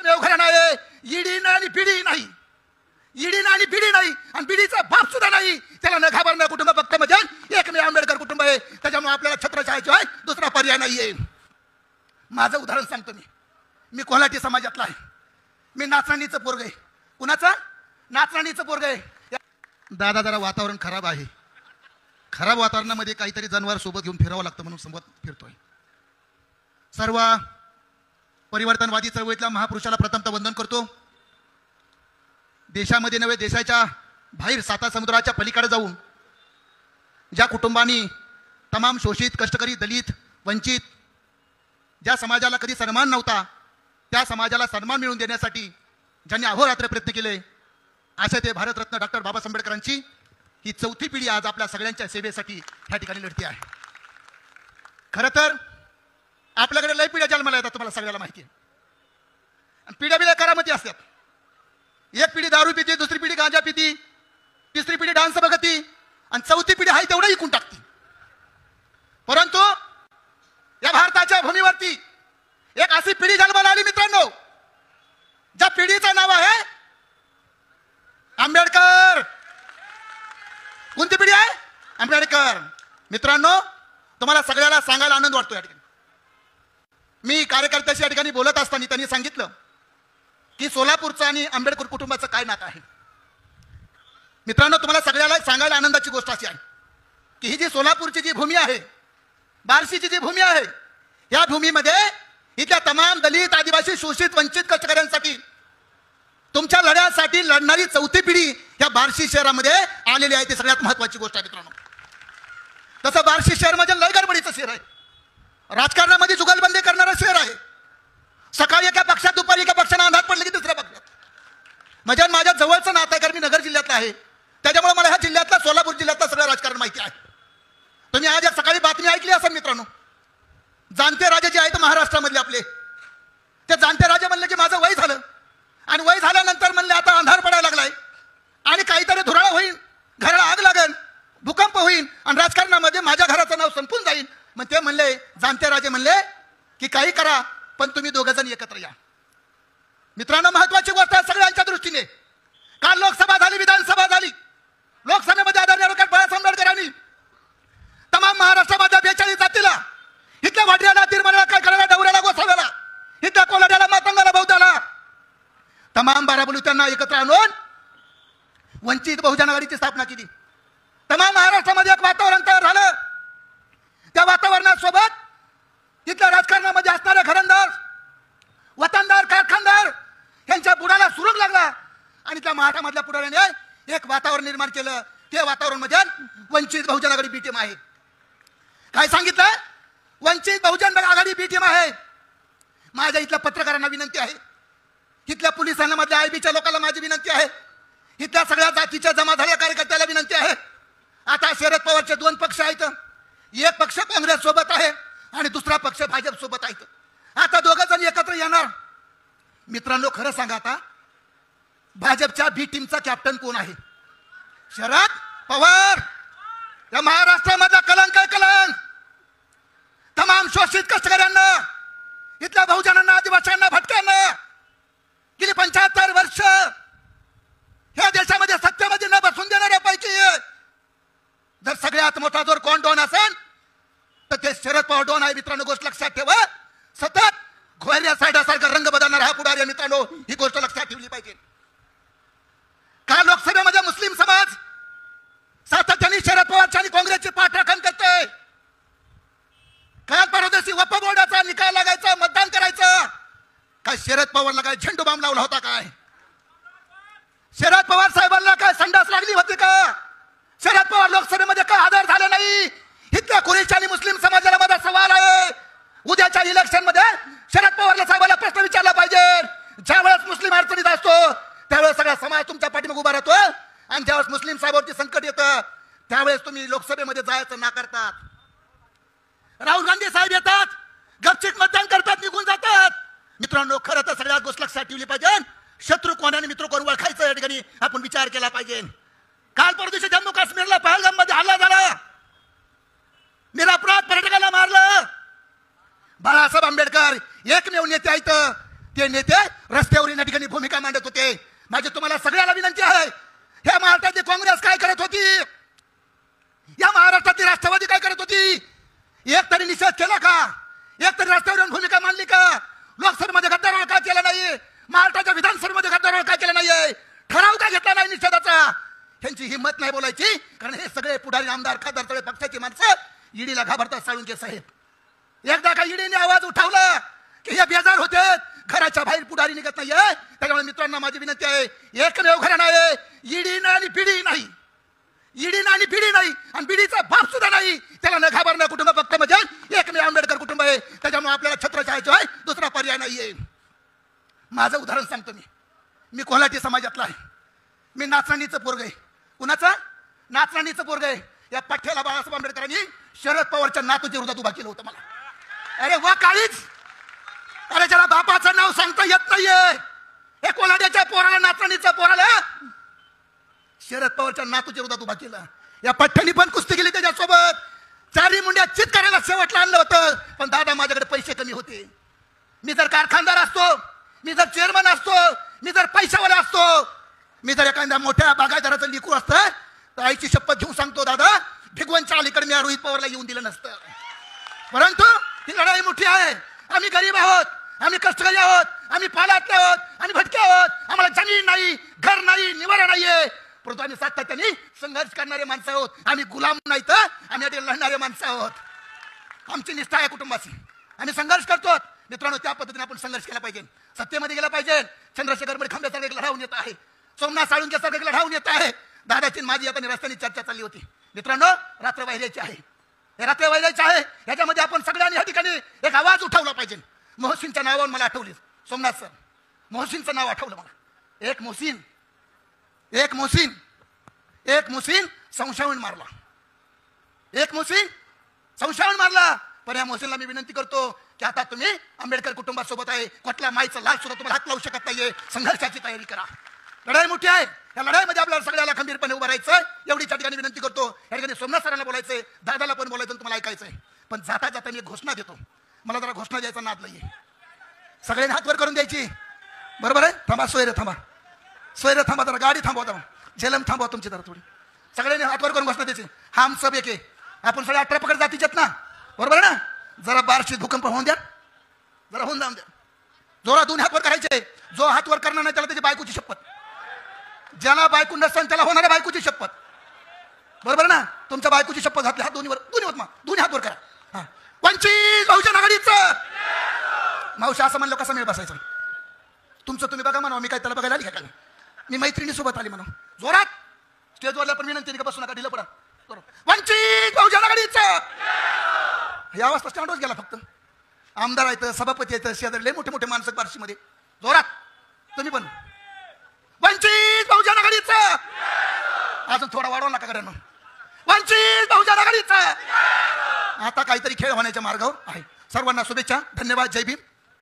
घराणं आहे. ईडी नाही आणि पिढी नाही, ईडी नाही आणि पिढी नाही, आणि पिढीचा बाप सुद्धा नाही. त्याला न घाबरणं कुटुंब फक्त म्हणजे एकमेव आंबेडकर कुटुंब आहे. त्याच्यामुळे आपल्याला छत्रछायाशिवाय दुसरा पर्याय नाहीये. माझं उदाहरण सांगतो. मी कोल्हाटी समाजातला आहे. मी नाचणीचं पोरग आहे. कुणाचं? नाचणीचं पोरग आहे. दादा जरा वातावरण खराब आहे. खराब वातावरणामध्ये काहीतरी जनावर सोबत घेऊन फिरावं लागतं म्हणून सोबत फिरतोय. सर्व परिवर्तनवादी चळवळीतल्या महापुरुषाला प्रथमतः वंदन करतो. देशामध्ये नव्हे, देशाच्या बाहेर साता समुद्राच्या पलीकडे जाऊन ज्या कुटुंबांनी तमाम शोषित, कष्टकरी, दलित, वंचित, ज्या समाजाला कधी सन्मान नव्हता त्या समाजाला सन्मान मिळवून देण्यासाठी ज्यांनी अहोरात्र प्रयत्न केले, अशा ते भारतरत्न डॉक्टर बाबासाहेब आंबेडकरांची ही चौथी पिढी आज आपल्या सगळ्यांच्या सेवेसाठी ह्या ठिकाणी लढती आहे. खरं तर आपल्याकडे लय पिढ्या जन्माला येतात, तुम्हाला सगळ्याला माहिती आहे. आणि पिढ्या बिड्या करामती असतात. एक पिढी दारू पिती, दुसरी पिढी गांजा पिती, तिसरी पिढी डान्स बघती, आणि चौथी पिढी आहे तेवढं इकून टाकते. परंतु या भारताच्या भूमीवरती एक अशी पिढी जन्माला आली मित्रांनो, ज्या पिढीचं नाव आहे आंबेडकर. कोणती पिढी आहे? आंबेडकर. मित्रांनो, तुम्हाला सगळ्याला सांगायला आनंद वाटतो. या ठिकाणी मी कार्यकर्त्याशी या ठिकाणी बोलत असताना त्यांनी सांगितलं की सोलापूरचं आणि आंबेडकर कुटुंबाचं काय नातं आहे. मित्रांनो, तुम्हाला सगळ्याला सांगायला आनंदाची गोष्ट अशी आहे की ही जी सोलापूरची जी भूमी आहे, बार्शीची जी भूमी आहे, या भूमीमध्ये इथल्या तमाम दलित, आदिवासी, शोषित, वंचित कष्टकऱ्यांसाठी, तुमच्या लढ्यासाठी लढणारी चौथी पिढी या बार्शी शहरामध्ये आलेली आहे. ती सगळ्यात महत्वाची गोष्ट आहे मित्रांनो. तसं बार्शी शहर म्हणजे लय गडबडीचं शहर आहे. राजकारणामध्ये जुगलबंदी करणारं शहर आहे. सकाळी एका पक्षात, दुपारी एका पक्षानं अंधार पडलं की दुसऱ्या पक्षात. म्हणजे माझ्या जवळचं नातं आहे, कारण मी नगर जिल्ह्यातला आहे. त्याच्यामुळे मला ह्या जिल्ह्यातला, सोलापूर जिल्ह्यातलं सगळं राजकारण माहिती आहे. तुम्ही आज एक सकाळी बातमी ऐकली असेल मित्रांनो, जाणते राजे जे आहेत महाराष्ट्रामधले आपले, ते जाणते राजे म्हणले की माझं वय झालं, आणि वय झाल्यानंतर म्हणले आता अंधार पडायला लागलाय आणि काहीतरी धुराळा होईल, घराला आग लागेल, भूकंप होईल, आणि राजकारणामध्ये माझ्या घराचं नाव संपून जाईल. मग ते म्हणले, जाणते राजे म्हणले की काही करा पण तुम्ही दोघं जण एकत्र या. मित्रांनो, महत्वाची गोष्ट आहे सगळ्यांच्या दृष्टीने. काल लोकसभा झाली, विधानसभा झाली. लोकसभेमध्ये आदरणीय डॉक्टर बाबासाहेब आंबेडकरांनी तमाम महाराष्ट्रामध्ये 42 जातीला, इथल्या वाड्याला, तिरमण्याला, काय करायला, डवऱ्याला, गोसाव्याला, इथल्या कोलाड्याला, मातंगाला, बौद्धाला, तमाम 12 बलुत्यांना एकत्र आणून वंचित बहुजन आघाडीची स्थापना केली. तमाम महाराष्ट्रामध्ये एक वातावरण तयार झालं. त्या वातावरणासोबत तिथल्या राजकारणामध्ये असणारे घरंदाज, वतनदार, कारखानदार यांच्या बुडाला सुरुंग लागला, आणि त्या महाराष्ट्रामधल्या पुढाऱ्याने एक वातावरण निर्माण केलं. ते वातावरण म्हणजे वंचित बहुजन आघाडी बी टीम आहे. काय सांगितलं? वंचित बहुजन आघाडी बी टीम आहे. माझ्या इथल्या पत्रकारांना विनंती आहे, इथल्या पोलिसांना, मधल्या आयबीच्या लोकांना माझी विनंती आहे, इथल्या सगळ्या जातीच्या जमा झालेल्या कार्यकर्त्याला विनंती आहे. आता शरद पवारचे 2 पक्ष आहेत. एक पक्ष काँग्रेस सोबत आहे आणि दुसरा पक्ष भाजप सोबत आहे. आता दोघं जण एकत्र येणार. मित्रांनो, खरं सांगा, आता भाजपच्या बी टीमचा कॅप्टन कोण आहे? शरद पवार. या महाराष्ट्रामधला कलंक आहे, कलंक. तमाम शोषित कष्टकऱ्यांना, इथल्या बहुजनांना, आदिवासींना, भटक्यांना गेली 75 वर्ष ह्या देशामध्ये सत्तेमध्ये न बसून देणाऱ्यापैकी जर सगळ्यात मोठा जोर कोण डॉन असेल तर ते शरद पवार डॉन आहे. मित्रांनो, गोष्ट लक्षात ठेवा. सतत घोयऱ्या सायडासारखा रंग बदलणारा हा पुढारी. मित्रांनो, ही गोष्ट लक्षात ठेवली पाहिजे. का लोकसभेमध्ये मुस्लिम समाज सातत्याने शरद पवारच्या आणि काँग्रेसची पाठराखण करते. काल परदेशी वक्फ बोर्डाचा निकाल लागायचा, मतदान करायचं. काय शरद पवारला काय झेंडू बाम लावला होता काय? शरद पवार साहेबांना काय संडास लागली होती का? शरद पवार लोकसभेमध्ये काय हजर झाले नाही? इथल्या कुरेशी आणि मुस्लिम समाजाला माझा सवाल आहे. उद्याच्या इलेक्शन मध्ये शरद पवारला साहेबांना प्रश्न विचारला पाहिजे. ज्यावेळेस मुस्लिम अडचणीत असतो त्यावेळेस सगळा समाज तुमच्या पाठीमागे उभा राहतो, आणि ज्यावेळेस मुस्लिम साहेबांवरती संकट येतं त्यावेळेस तुम्ही लोकसभेमध्ये जायचं नाकारतात. राहुल गांधी साहेब येतात, गपचिक मतदान करतात, निघून जातात. मित्रांनो, खरं तर सगळ्या गोष्ट लक्षात ठेवली पाहिजे. शत्रू कोण आणि मित्र कोण ओळखायचं या ठिकाणी आपण विचार केला पाहिजे. काल परदेशी जम्मू काश्मीरला पहलगाम मध्ये हल्ला झाला, निरपराध पर्यटकांना मारलं. बाळासाहेब आंबेडकर एकमेव नेते आहेत ते नेते रस्त्यावर या ठिकाणी भूमिका मांडत होते. माझी तुम्हाला सगळ्याला विनंती आहे, ह्या महाराष्ट्रातली काँग्रेस काय करत होती, या महाराष्ट्रातली राष्ट्रवादी काय करत होती? एक तरी निषेध केला का? एक तरी रस्त्यावर येऊन भूमिका मांडली का? लोकसभेमध्ये गद्दारोळ का केला नाही? महाराष्ट्राच्या विधानसभेमध्ये गद्दारोळ का केला नाहीये? ठराव का घेतला नाही निषेधाचा? ह्यांची हिंमत नाही बोलायची, कारण हे सगळे पुढारी आमदार खासदार सगळे पक्षाची माणसं ईडीला घाबरतात. साळुंके साहेब, एकदा का ईडीने आवाज उठवला की हे बेजार होते, घराच्या बाहेर पुढारी निघत नाहीये. त्याच्यामुळे मित्रांना माझी विनंती आहे, एकमेव घराणं आहे, ईडी आणि पिढी नाही, ईडी आणि पिढी नाही, आणि पिढीचा बाप सुद्धा नाही. त्याला न घाबरणं कुटुंब फक्त म्हणजे एकमेव आंबेडकर कुटुंब आहे. त्याच्यामुळे आपल्याला छत्रछायाशिवाय दुसरा पर्याय नाहीये. माझं उदाहरण सांगतो. मी कोल्हाटी समाजातला आहे. मी नाचणीचं पोरग आहे. कुणाचं? नाचणीचं पोरग आहे. या पठ्ठ्याला बाळासाहेब आंबेडकरांनी शरद पवारच्या नातूच्या विरोधात उभा केलं होतं मला. अरे वा काळीच, अरे ज्याला बापाचं नाव सांगता येत नाहीये, हे कोल्हाट्याच्या पोराला, नाचणीच्या पोराला शरद पवारच्या नातूच्या विरोधात उभा केला. या पठ्ठ्यानी पण कुस्ती केली त्याच्यासोबत. चारी मुंड्या चित करायला शेवटला आणलं होतं. पण दादा माझ्याकडे पैसे कमी होते. मी जर कारखानदार असतो, मी जर चेअरमन असतो, मी जर पैशावाला असतो, मी जर एखाद्या मोठ्या बागायतदाराचं लिकू असतं, तर आईची शपथ घेऊन सांगतो दादा, भिगवणच्या अलीकडे मी रोहित पवारला येऊन दिलं नसतं. परंतु ही लढाई मोठी आहे. आम्ही गरीब आहोत, आम्ही कष्टकरी आहोत, आम्ही पालातले आहोत, आम्ही भटके आहोत, आम्हाला जमीन नाही, घर नाही, निवारा नाहीये. परंतु आम्ही सातत्याने संघर्ष करणारे माणसं आहोत. आम्ही गुलाम नाही, तर आम्ही लढणारे माणसं आहोत. आमची निष्ठा आहे कुटुंबाची. आम्ही संघर्ष करतो. मित्रांनो, त्या पद्धतीने आपण संघर्ष केला पाहिजे, सत्तेमध्ये गेला पाहिजे. चंद्रशेखर खांब्यासारखं एक लढावून येत आहे, सोमनाथ साळुंकेसारखं एक लढावून येत आहे. दादाची माझी आता रस्त्याने चर्चा चालली होती. मित्रांनो, रात्र वाहिल्याची आहे, हे रात्र वाहिल्याची आहे. याच्यामध्ये आपण सगळ्यांनी या ठिकाणी एक आवाज उठवला पाहिजे. मोहसिनच्या नावावर मला आठवली, सोमनाथ सर, मोहसिनचं नाव आठवलं मला. एक मोहसिन संशयावून मारला, एक मोहसिन संशयावून मारला. पण या मोहसिनला मी विनंती करतो की आता तुम्ही आंबेडकर कुटुंबासोबत आहे, कुठल्या माईचा लाल सुद्धा तुम्हाला हात लावू शकत नाहीये. संघर्षाची तयारी करा. लढाई मोठी आहे. या लढाईमध्ये आपल्याला सगळ्याला खंबीरपणे उभं राहायचं. एवढी त्या ठिकाणी विनंती करतो. या ठिकाणी सोमनाथ सरांना बोलायचंय, दादाला पण बोलायचं, तुम्हाला ऐकायचंय. पण जाता जाता मी एक घोषणा देतो. मला जरा घोषणा द्यायचा नाद नाहीये. सगळ्यांनी हातवर करून द्यायची, बरोबर आहे? थांबा, सोयरे थांबा, सोयरे थांबा, जरा गाडी थांबवा, जरा झेलम थांबवा तुमची जरा थोडी. सगळ्यांनी हातवर करून घोषणा द्यायची. हम सब एक आहे. आपण सगळे 18 पकड जातीचे आहेत ना, बरोबर आहे ना? जरा बारशी भूकंप होऊन द्या, जरा होऊन जाऊन द्या. जोरा दोन हातवर करायचे. जो हातवर करणार नाही त्याला त्याची बायकोची शपथ. ज्याला बायको नसेल त्याला होणाऱ्या बायकोची शपथ, बरोबर ना? तुमच्या बायकोची शपथ घातली. हात दोन्हीवर, दोन्ही हातवर करा. हा, वंचित बहुजन आघाडीचं. मावशी असं म्हणलं कसं मेळ बसायचं? तुमचं तुम्ही बघा म्हणा, मी काय त्याला बघायला आली का? मी मैत्रिणी सोबत आली म्हणा. जोरात स्टेजवरला पण विनंती का बसू नका, ढिलं पडा. वंचित बहुजन आघाडीचं. या अवस्था स्टँडवर गेला. फक्त आमदार आहेत, सभापती आहेत, शेजारी लय मोठे मोठे माणसं बार्शीमध्ये. जोरात तुम्ही पण वंचित बहुजन आघाडीचं. अजून थोडा वाढवा नका करा. वंचित बहुजन आघाडीचं. आता काहीतरी खेळ होण्याच्या मार्गावर आहे. सर्वांना शुभेच्छा. धन्यवाद. जय भीम.